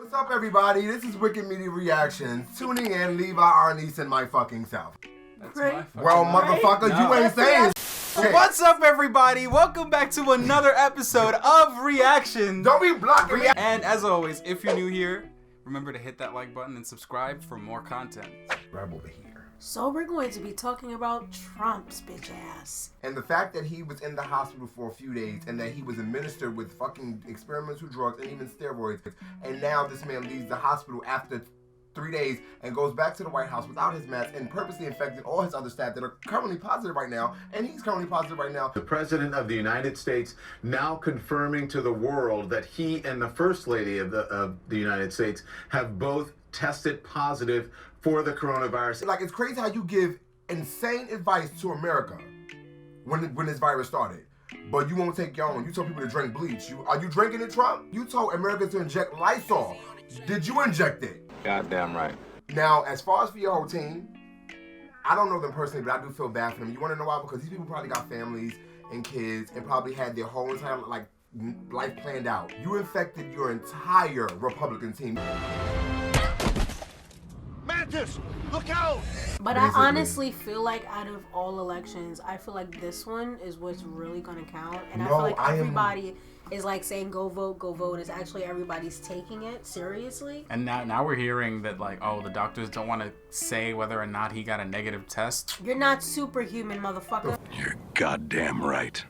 What's up, everybody? This is Wicked Media Reactions. Tuning in, leave our niece and my fucking self. That's my fucking well, motherfucker, no. you ain't saying shit. What's up, everybody? Welcome back to another episode of Reaction. Don't be blocking me. And as always, if you're new here, remember to hit that like button and subscribe for more content. Subscribe over here. So we're going to be talking about Trump's bitch ass. And the fact that he was in the hospital for a few days and that he was administered with fucking experimental drugs and even steroids. And now this man leaves the hospital after 3 days and goes back to the White House without his mask and purposely infected all his other staff that are currently positive right now. And he's currently positive right now. The President of the United States now confirming to the world that he and the First Lady of the United States have both tested positive for the coronavirus. Like, it's crazy how you give insane advice to America when this virus started, but you won't take your own. You told people to drink bleach. Are you drinking it, Trump? You told Americans to inject Lysol. Did you inject it? Goddamn right. Now, as far as for your whole team, I don't know them personally, but I do feel bad for them. You want to know why? Because these people probably got families and kids and probably had their whole entire life planned out. You infected your entire Republican team. Mantis, look out! But I honestly feel like out of all elections, I feel like this one is what's really gonna count. And I feel like everybody is like saying go vote, and it's actually everybody's taking it seriously. And now we're hearing that like, oh, the doctors don't want to say whether or not he got a negative test. You're not superhuman, motherfucker. You're goddamn right.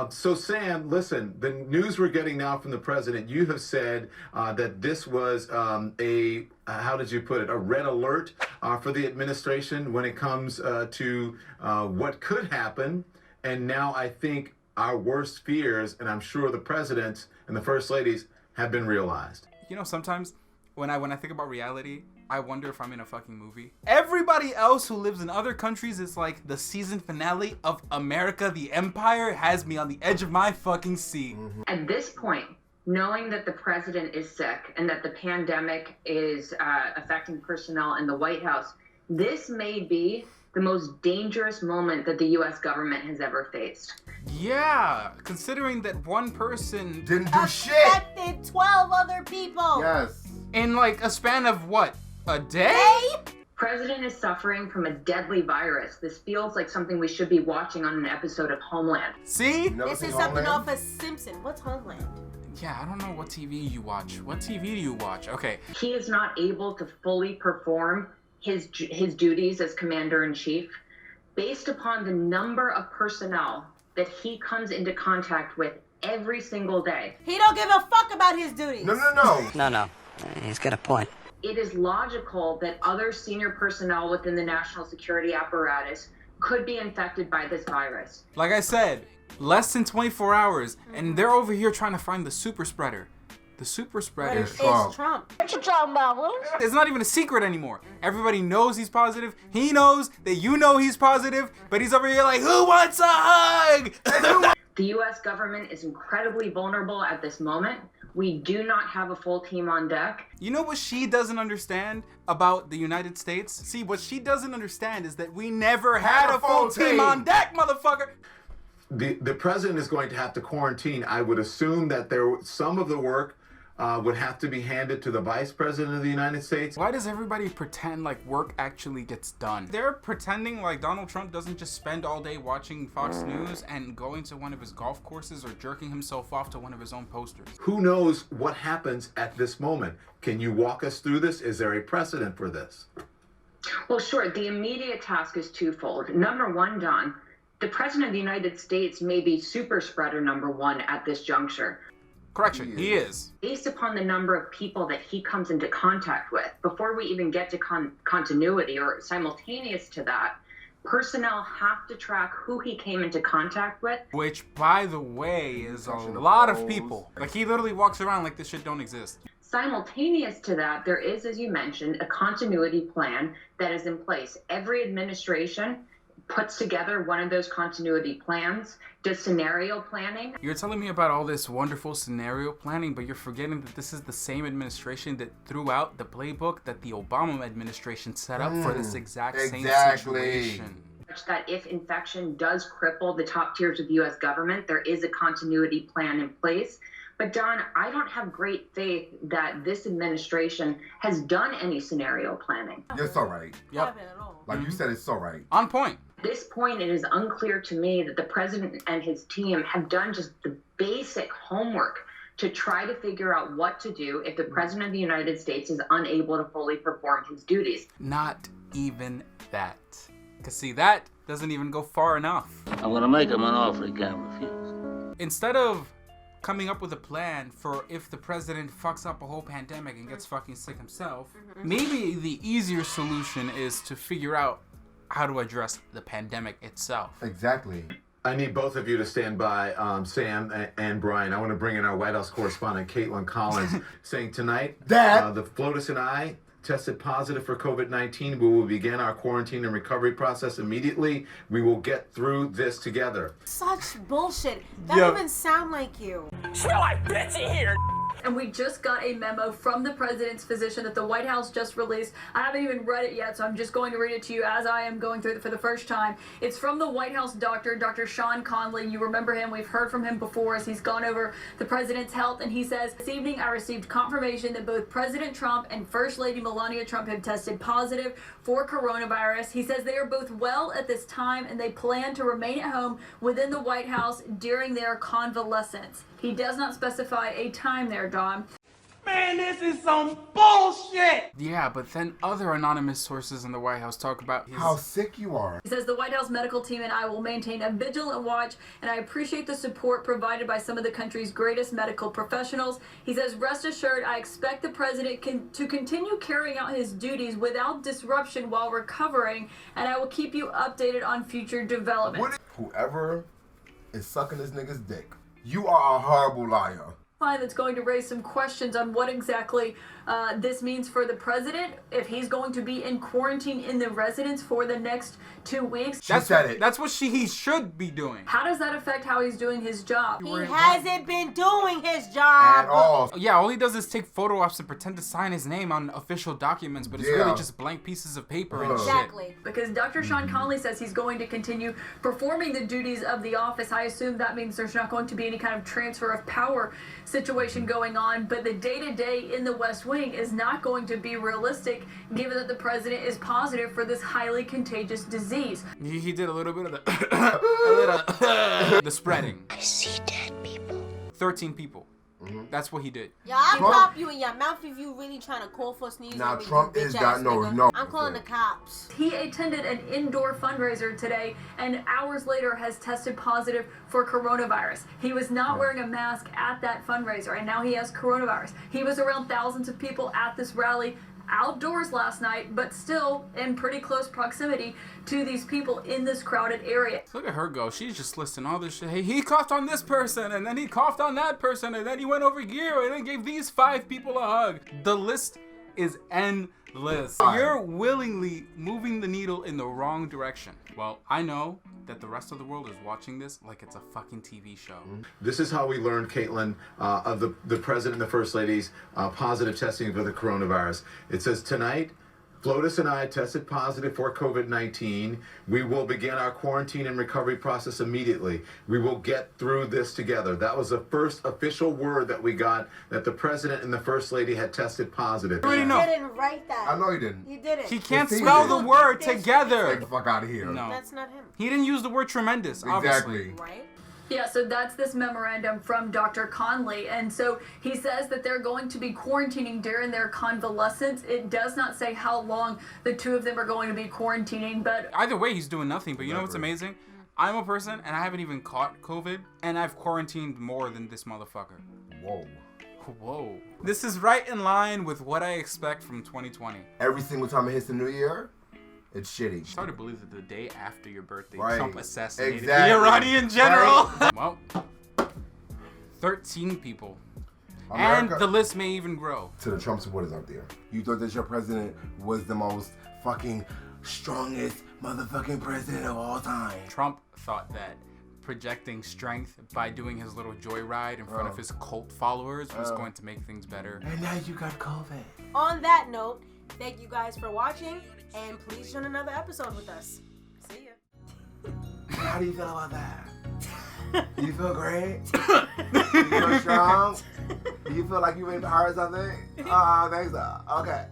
So Sam, listen, the news we're getting now from the president, you have said that this was how did you put it, a red alert for the administration when it comes to what could happen. And now I think our worst fears, and I'm sure the presidents and the first ladies, have been realized. You know, sometimes when I think about reality, I wonder if I'm in a fucking movie. Everybody else who lives in other countries is like the season finale of America, the Empire, has me on the edge of my fucking seat. At this point, knowing that the president is sick and that the pandemic is affecting personnel in the White House, this may be the most dangerous moment that the U.S. government has ever faced. Yeah, considering that one person Didn't do shit. Affected 12 other people. Yes. in like a span of what, a day? President is suffering from a deadly virus. This feels like something we should be watching on an episode of Homeland. See? This is something off of Simpson. What's Homeland? Yeah, I don't know what TV you watch. What TV do you watch? Okay. He is not able to fully perform his duties as commander-in-chief based upon the number of personnel that he comes into contact with every single day. He don't give a fuck about his duties. No. He's got a point. It is logical that other senior personnel within the national security apparatus could be infected by this virus. Like I said, less than 24 hours, and they're over here trying to find the super spreader. The super spreader It's Trump. What you talking about, Will? It's not even a secret anymore. Everybody knows he's positive. He knows that you know he's positive, but he's over here like, who wants a hug? The U.S. government is incredibly vulnerable at this moment. We do not have a full team on deck. You know what she doesn't understand about the United States? See, what she doesn't understand is that we never had a full team on deck, motherfucker. The president is going to have to quarantine. I would assume that some of the work would have to be handed to the vice president of the United States. Why does everybody pretend like work actually gets done? They're pretending like Donald Trump doesn't just spend all day watching Fox News and going to one of his golf courses or jerking himself off to one of his own posters. Who knows what happens at this moment? Can you walk us through this? Is there a precedent for this? Well, sure. The immediate task is twofold. Number one, Don, the president of the United States may be super spreader number one at this juncture. Correction, he is. Based upon the number of people that he comes into contact with, before we even get to continuity or simultaneous to that, personnel have to track who he came into contact with. Which, by the way, is a lot of people. Like, he literally walks around like this shit don't exist. Simultaneous to that, there is, as you mentioned, a continuity plan that is in place. Every administration puts together one of those continuity plans, does scenario planning. You're telling me about all this wonderful scenario planning, but you're forgetting that this is the same administration that threw out the playbook that the Obama administration set up for this exact same situation. Such that if infection does cripple the top tiers of the U.S. government, there is a continuity plan in place. But Don, I don't have great faith that this administration has done any scenario planning. You're so right. Yep. Like you said, it's so right. On point. At this point, it is unclear to me that the president and his team have done just the basic homework to try to figure out what to do if the president of the United States is unable to fully perform his duties. Not even that. Because see, that doesn't even go far enough. I'm going to make him an offer he can't refuse. Instead of coming up with a plan for if the president fucks up a whole pandemic and gets fucking sick himself, maybe the easier solution is to figure out how to address the pandemic itself. Exactly. I need both of you to stand by, Sam and Brian. I want to bring in our White House correspondent, Caitlin Collins, saying tonight, Dad, the FLOTUS and I tested positive for COVID-19. We will begin our quarantine and recovery process immediately. We will get through this together. Such bullshit. That don't even sound like you. Smell like bitchy here. And we just got a memo from the president's physician that the White House just released. I haven't even read it yet, so I'm just going to read it to you as I am going through it for the first time. It's from the White House doctor, Dr. Sean Conley. You remember him. We've heard from him before as he's gone over the president's health. And he says, this evening I received confirmation that both President Trump and First Lady Melania Trump have tested positive for coronavirus. He says they are both well at this time and they plan to remain at home within the White House during their convalescence. He does not specify a time there, Don. Man, this is some bullshit! Yeah, but then other anonymous sources in the White House talk about how sick you are. He says the White House medical team and I will maintain a vigilant watch, and I appreciate the support provided by some of the country's greatest medical professionals. He says, rest assured, I expect the president to continue carrying out his duties without disruption while recovering, and I will keep you updated on future developments. Whoever is sucking this nigga's dick, you are a horrible liar. That's going to raise some questions on what exactly this means for the president, if he's going to be in quarantine in the residence for the next 2 weeks. She said it. That's what he should be doing. How does that affect how he's doing his job? He hasn't been doing his job. At all. Yeah, all he does is take photo ops and pretend to sign his name on official documents, but it's really just blank pieces of paper and shit. Because Dr. Sean Conley says he's going to continue performing the duties of the office. I assume that means there's not going to be any kind of transfer of power situation going on, but the day-to-day in the West Wing is not going to be realistic given that the president is positive for this highly contagious disease. He did a little bit of the spreading. I see dead people. 13 people. That's what he did. Yeah, I'll pop you in your mouth if you really trying to call for sneezing. Now Trump is that no. I'm calling the cops. He attended an indoor fundraiser today and hours later has tested positive for coronavirus. He was not wearing a mask at that fundraiser and now he has coronavirus. He was around thousands of people at this rally outdoors last night, but still in pretty close proximity to these people in this crowded area. Look at her go. She's just listing all this shit. Hey, he coughed on this person, and then he coughed on that person, and then he went over here, and then gave these 5 people a hug. The list is endless. You're willingly moving the needle in the wrong direction. Well, I know that the rest of the world is watching this like it's a fucking TV show. This is how we learned, Caitlin, of the president and the first lady's positive testing for the coronavirus. It says, tonight, FLOTUS and I tested positive for COVID-19. We will begin our quarantine and recovery process immediately. We will get through this together. That was the first official word that we got, that the president and the first lady had tested positive. You didn't write that. I know you didn't. You didn't. He can't spell the word together. Get the fuck out of here. No. That's not him. He didn't use the word tremendous, obviously. Exactly. Right? Yeah, so that's this memorandum from Dr. Conley. And so he says that they're going to be quarantining during their convalescence. It does not say how long the two of them are going to be quarantining, but either way, he's doing nothing. But you know what's amazing? I'm a person, and I haven't even caught COVID, and I've quarantined more than this motherfucker. Whoa. This is right in line with what I expect from 2020. Every single time it hits the new year, it's shitty. It's hard to believe that the day after your birthday, Right. Trump assassinated the Exactly. Iranian general. Right. Well, 13 people. America, And the list may even grow. to the Trump supporters out there, you thought that your president was the most fucking strongest motherfucking president of all time. Trump thought that projecting strength by doing his little joyride in front of his cult followers was going to make things better. And now you got COVID. On that note, thank you guys for watching, and please join another episode with us. See ya. How do you feel about that? Do you feel great? Do you feel strong? Do you feel like you've empowered something? I think so. Okay.